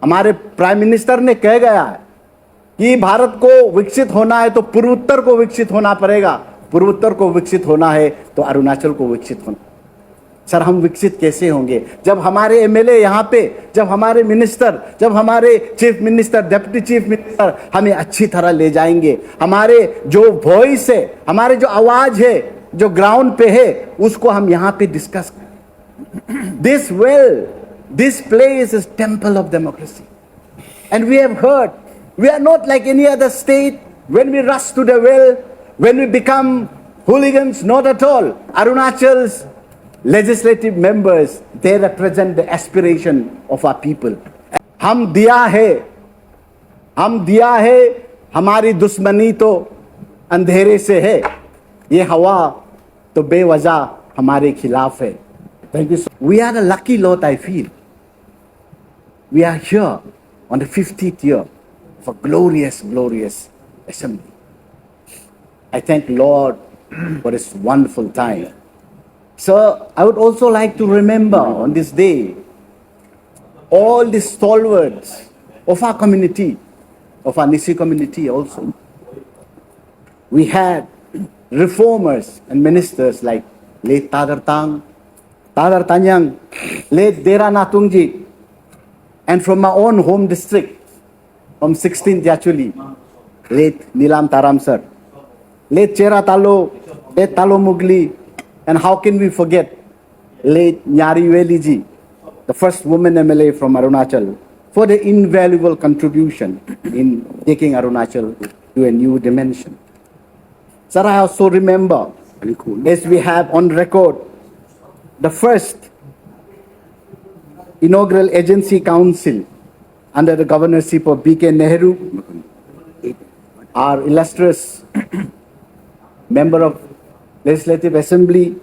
हमारे prime minister ने कह गया है कि भारत को विकसित होना है तो पूर्वोत्तर को विकसित होना पड़ेगा, पूर्वोत्तर को विकसित होना है तो अरुणाचल को विकसित होना। सर हम विकसित कैसे होंगे जब हमारे एमएलए यहाँ पे, जब हमारे मिनिस्टर, जब हमारे chief minister, deputy chief minister हमें अच्छी तरह ले जाएंगे, हमारे जो वॉइस है, हमारे जो आवाज है, जो ग्राउंड पे है, उसको हम यहाँ पे डिस्कस करें। This place is temple of democracy and we have heard we are not like any other state when we rush to the well, when we become hooligans, not at all. Arunachal's legislative members, they represent the aspiration of our people. हम दिया है, हमारी दुश्मनी तो अंधेरे से है, ये हवा तो बेवजह हमारे खिलाफ है। Thank you. We are a lucky lot, I feel. We are here on the 50th year of a glorious, glorious assembly. I thank Lord for this wonderful time. So I would also like to remember on this day all the stalwarts of our community, of our Nisi community also. We had reformers and ministers like late Tadar Tanyang, late Dera Natungji, and from my own home district, from 16th actually, late Nilam Taram sir, late Chera Talo, late Talo Mugli, and how can we forget late Nyari Weli ji, the first woman MLA from Arunachal, for the invaluable contribution in taking Arunachal to a new dimension. Sir, I also remember, as we have on record, the first inaugural agency council under the governorship of B.K. Nehru, our illustrious member of Legislative Assembly,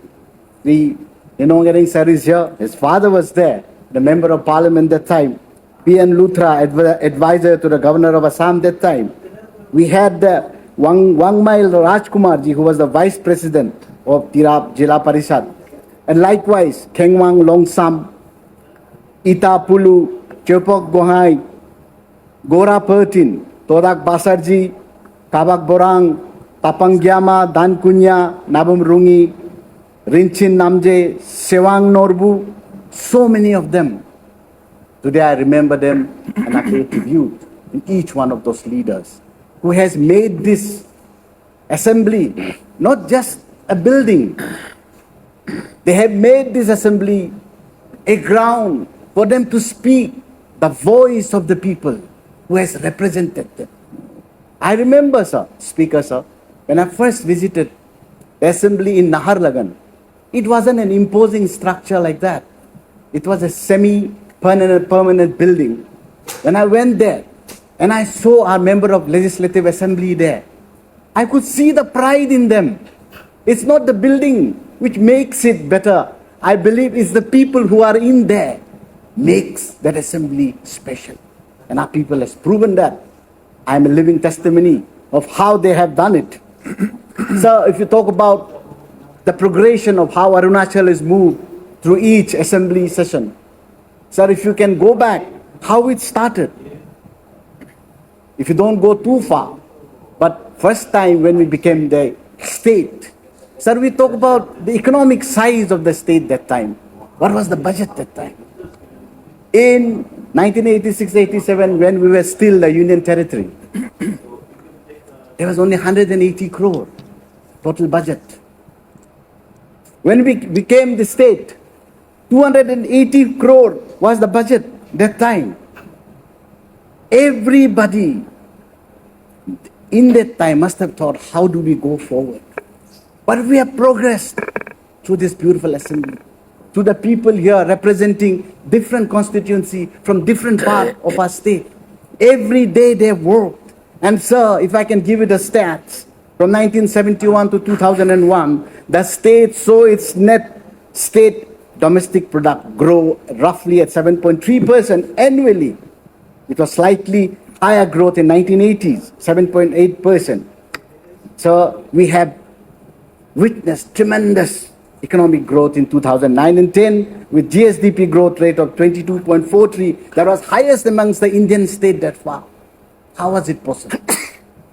the inaugurating sir is here. His father was there, the member of parliament that time, P.N. Luthra, advisor to the governor of Assam that time. We had the Wangmail Rajkumar ji, who was the vice president of Tirap Jila Parishad. And likewise, Khengwang Longsam, Ita Pulu, Chepok Gohai, Gora Pertin, Todak Basarji, Kabak Borang, Tapang Gyama, Dan Kunya, Nabum Rungi, Rinchin Namje, Sewang Norbu, so many of them. Today I remember them and I pay tribute in each one of those leaders who has made this assembly not just a building. They have made this assembly a ground for them to speak the voice of the people who has represented them. I remember, sir, Speaker, sir, when I first visited the assembly in Naharlagan, it wasn't an imposing structure like that. It was a semi-permanent building. When I went there and I saw our member of Legislative Assembly there, I could see the pride in them. It's not the building which makes it better. I believe it's the people who are in there makes that assembly special. And our people has proven that. I am a living testimony of how they have done it. So if you talk about the progression of how Arunachal is moved through each assembly session, sir, if you can go back, how it started. If you don't go too far, but first time when we became the state, sir, we talk about the economic size of the state that time. What was the budget that time? In 1986-87, when we were still the Union Territory, there was only 180 crore total budget. When we became the state, 280 crore was the budget that time. Everybody in that time must have thought, how do we go forward? But we have progressed through this beautiful assembly, to the people here representing different constituency from different part of our state. Every day they have worked. And sir, if I can give you the stats, from 1971 to 2001, the state saw its net state domestic product grow roughly at 7.3% annually. It was slightly higher growth in 1980s, 7.8%. So we have witnessed tremendous economic growth in 2009 and 10 with GSDP growth rate of 22.43. That was highest amongst the Indian state that far. How was it possible?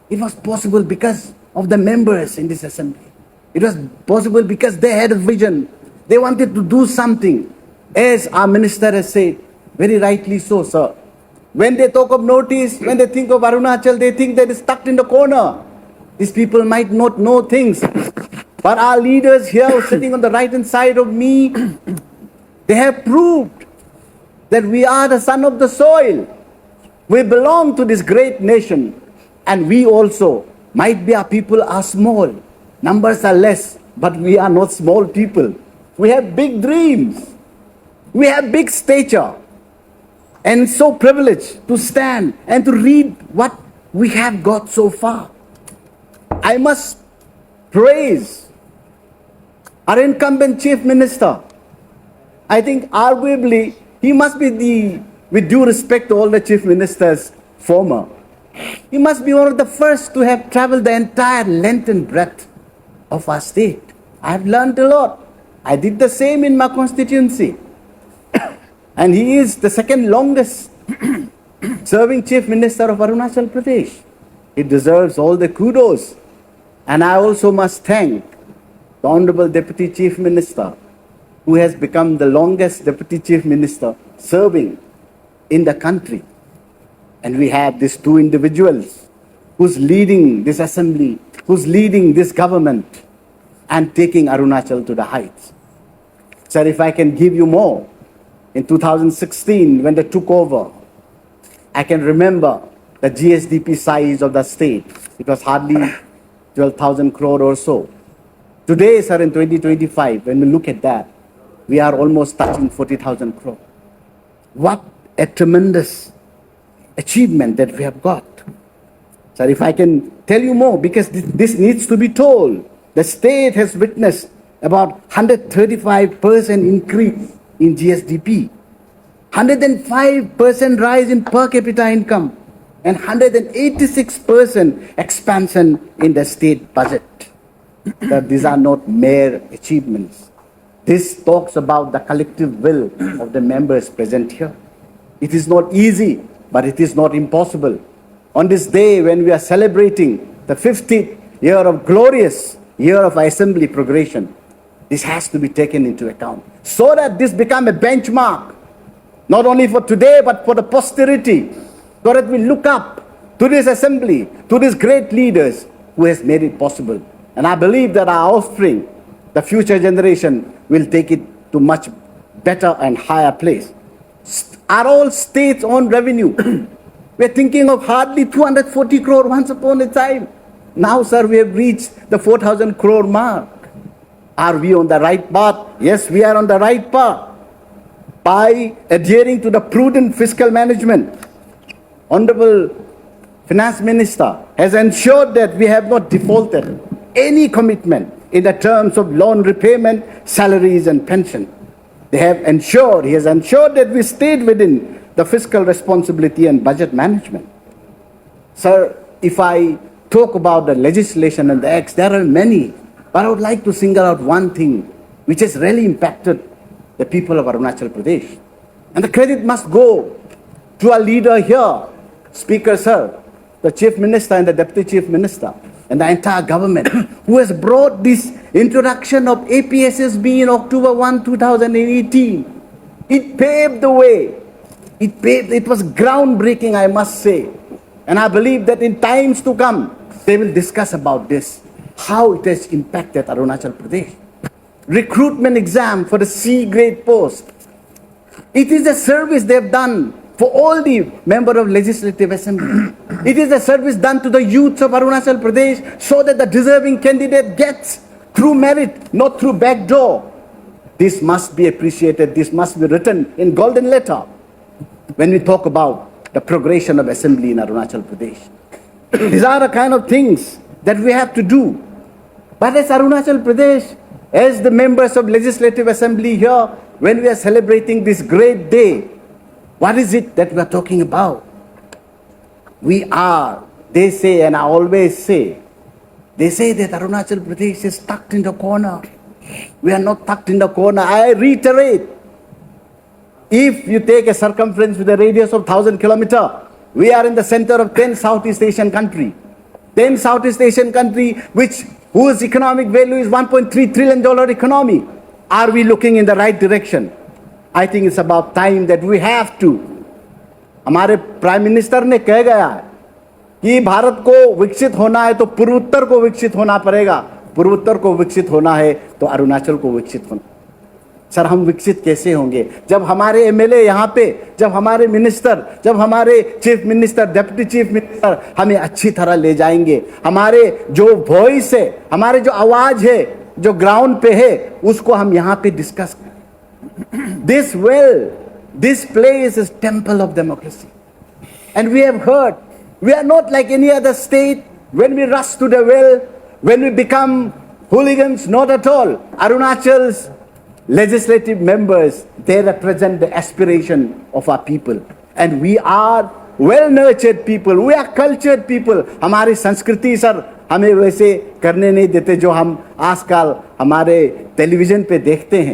It was possible because of the members in this assembly. It was possible because they had a vision. They wanted to do something. As our minister has said, very rightly so, sir. When they talk of Northeast, when they think of Arunachal, they think that it's tucked in the corner. These people might not know things. But our leaders here sitting on the right hand side of me, they have proved that we are the son of the soil. We belong to this great nation. And we also, might be our people are small. Numbers are less, but we are not small people. We have big dreams. We have big stature. And so privileged to stand and to read what we have got so far. I must praise our incumbent chief minister. I think arguably he must be with due respect to all the chief ministers former, he must be one of the first to have traveled the entire length and breadth of our state. I have learned a lot. I did the same in my constituency. And he is the second longest serving chief minister of Arunachal Pradesh. He deserves all the kudos. And I also must thank the Honorable Deputy Chief Minister, who has become the longest Deputy Chief Minister serving in the country. And we have these two individuals who's leading this assembly, who's leading this government and taking Arunachal to the heights. Sir, if I can give you more, in 2016, when they took over, I can remember the GSDP size of the state. It was hardly 12,000 crore or so. Today, sir, in 2025, when we look at that, we are almost touching 40,000 crore. What a tremendous achievement that we have got. Sir, if I can tell you more, because this needs to be told. The state has witnessed about 135% increase in GSDP, 105% rise in per capita income, and 186% expansion in the state budget. That these are not mere achievements. This talks about the collective will of the members present here. It is not easy, but it is not impossible. On this day when we are celebrating the 50th year of glorious year of assembly progression, this has to be taken into account so that this become a benchmark, not only for today, but for the posterity, so that we look up to this assembly, to these great leaders who has made it possible. And I believe that our offspring, the future generation, will take it to much better and higher place. Are all states on revenue? We're thinking of hardly 240 crore once upon a time. Now, sir, we have reached the 4,000 crore mark. Are we on the right path? Yes, we are on the right path. By adhering to the prudent fiscal management, Honorable Finance Minister has ensured that we have not defaulted any commitment in the terms of loan repayment, salaries and pension. He has ensured that we stayed within the fiscal responsibility and budget management. Sir, if I talk about the legislation and the acts, there are many, but I would like to single out one thing which has really impacted the people of Arunachal Pradesh. And the credit must go to our leader here, Speaker Sir, the Chief Minister and the Deputy Chief Minister, and the entire government, who has brought this introduction of APSSB in October 1, 2018. It paved the way. It was groundbreaking, I must say. And I believe that in times to come, they will discuss about this, how it has impacted Arunachal Pradesh. Recruitment exam for the C grade post. It is a service they have done for all the members of Legislative Assembly. It is a service done to the youths of Arunachal Pradesh so that the deserving candidate gets through merit, not through back door. This must be appreciated. This must be written in golden letter when we talk about the progression of assembly in Arunachal Pradesh. These are the kind of things that we have to do. But as Arunachal Pradesh, as the members of Legislative Assembly here, when we are celebrating this great day, what is it that we are talking about? We are, they say, and I always say, they say that Arunachal Pradesh is tucked in the corner. We are not tucked in the corner. I reiterate, if you take a circumference with a radius of 1,000 kilometers, we are in the center of 10 Southeast Asian country. 10 Southeast Asian country whose economic value is $1.3 trillion economy. Are we looking in the right direction? I think it's about time that we have to. हमारे prime minister ने कह गया है कि भारत को विकसित होना है तो पूर्वोत्तर को विकसित होना पड़ेगा, पूर्वोत्तर को विकसित होना है तो अरुणाचल को विकसित होना। सर, हम विकसित कैसे होंगे जब हमारे एमएलए यहाँ पे, जब हमारे मिनिस्टर, जब हमारे chief minister, deputy chief minister हमें अच्छी तरह ले जाएंगे, हमारे जो वॉइस है, हमारे जो आवाज है, जो ग्राउंड पे है, उसको हम यहाँ पे डिस्कस करें। This place is temple of democracy. And we have heard, we are not like any other state. When we rush to the well, when we become hooligans, not at all. Arunachal's legislative members, they represent the aspiration of our people. And we are well-nurtured people. We are cultured people. हमारी संस्कृति sir हमें वैसे करने नहीं देते जो हम आजकल हमारे टेलीविजन पे देखते हैं।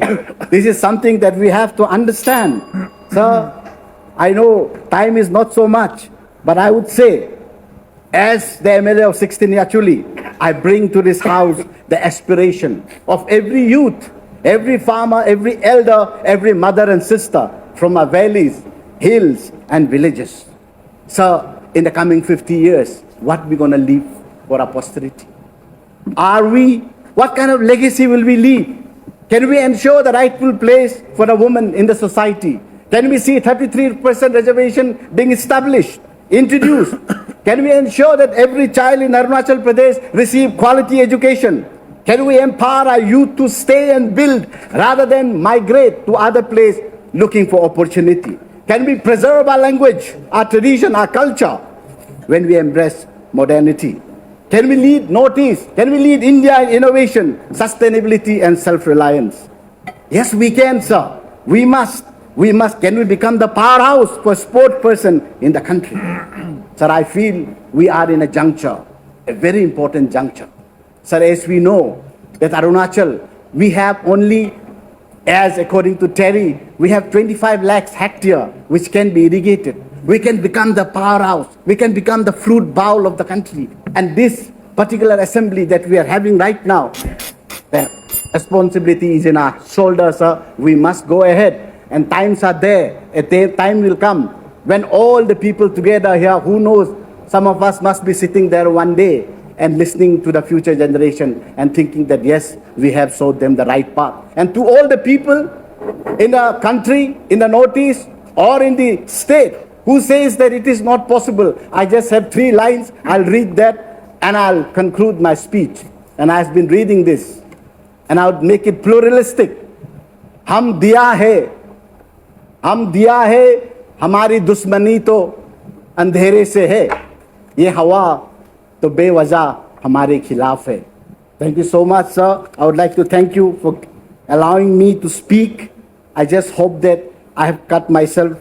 This is something that we have to understand. Sir, I know time is not so much, but I would say, as the MLA of 16 Yachuli, I bring to this house the aspiration of every youth, every farmer, every elder, every mother and sister from our valleys, hills and villages. Sir, in the coming 50 years, what we going to leave for our posterity? What kind of legacy will we leave? Can we ensure the rightful place for a woman in the society? Can we see 33% reservation being established, introduced? Can we ensure that every child in Arunachal Pradesh receive quality education? Can we empower our youth to stay and build rather than migrate to other places looking for opportunity? Can we preserve our language, our tradition, our culture when we embrace modernity? Can we lead Northeast? Can we lead India in innovation, sustainability and self-reliance? Yes, we can, sir. We must. Can we become the powerhouse for sport person in the country? Sir, I feel we are in a juncture, a very important juncture. Sir, as we know that Arunachal, we have only, as according to Terry, we have 25 lakhs hectare which can be irrigated. We can become the powerhouse. We can become the fruit bowl of the country. And this particular assembly that we are having right now, the responsibility is in our shoulders, sir. We must go ahead. And times are there. A time will come when all the people together here, who knows, some of us must be sitting there one day and listening to the future generation and thinking that yes, we have showed them the right path. And to all the people in the country, in the Northeast or in the state who says that it is not possible, I just have 3 lines. I'll read that and I'll conclude my speech. And I've been reading this and I would make it pluralistic. हम दिया है, हमारी दुश्मनी तो अंधेरे से है, ये हवा तो बेवजह हमारे खिलाफ है. Thank you so much, sir. I would like to thank you for allowing me to speak. I just hope that I have cut myself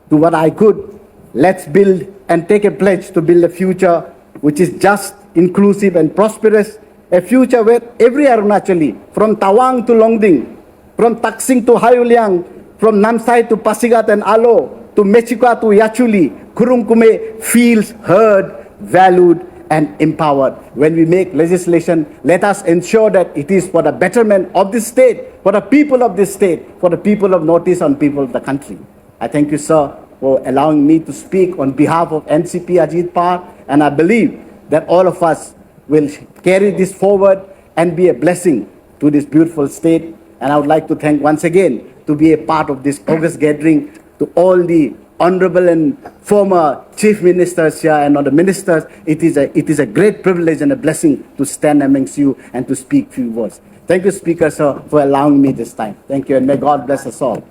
to what I could. Let's build and take a pledge to build a future which is just, inclusive and prosperous. A future where every Arunachali, from Tawang to Longding, from Taksing to Hayuliang, from Namsai to Pasigat and Alo, to Mechika to Yachuli, Kurumkume feels heard, valued and empowered. When we make legislation, let us ensure that it is for the betterment of this state, for the people of this state, for the people of Northeast and people of the country. I thank you, sir, for allowing me to speak on behalf of NCP Ajit Par, and I believe that all of us will carry this forward and be a blessing to this beautiful state. And I would like to thank once again to be a part of this August gathering to all the honorable and former chief ministers here and all the ministers. It is a great privilege and a blessing to stand amongst you and to speak few words. Thank you, Speaker, sir, for allowing me this time. Thank you, and may God bless us all.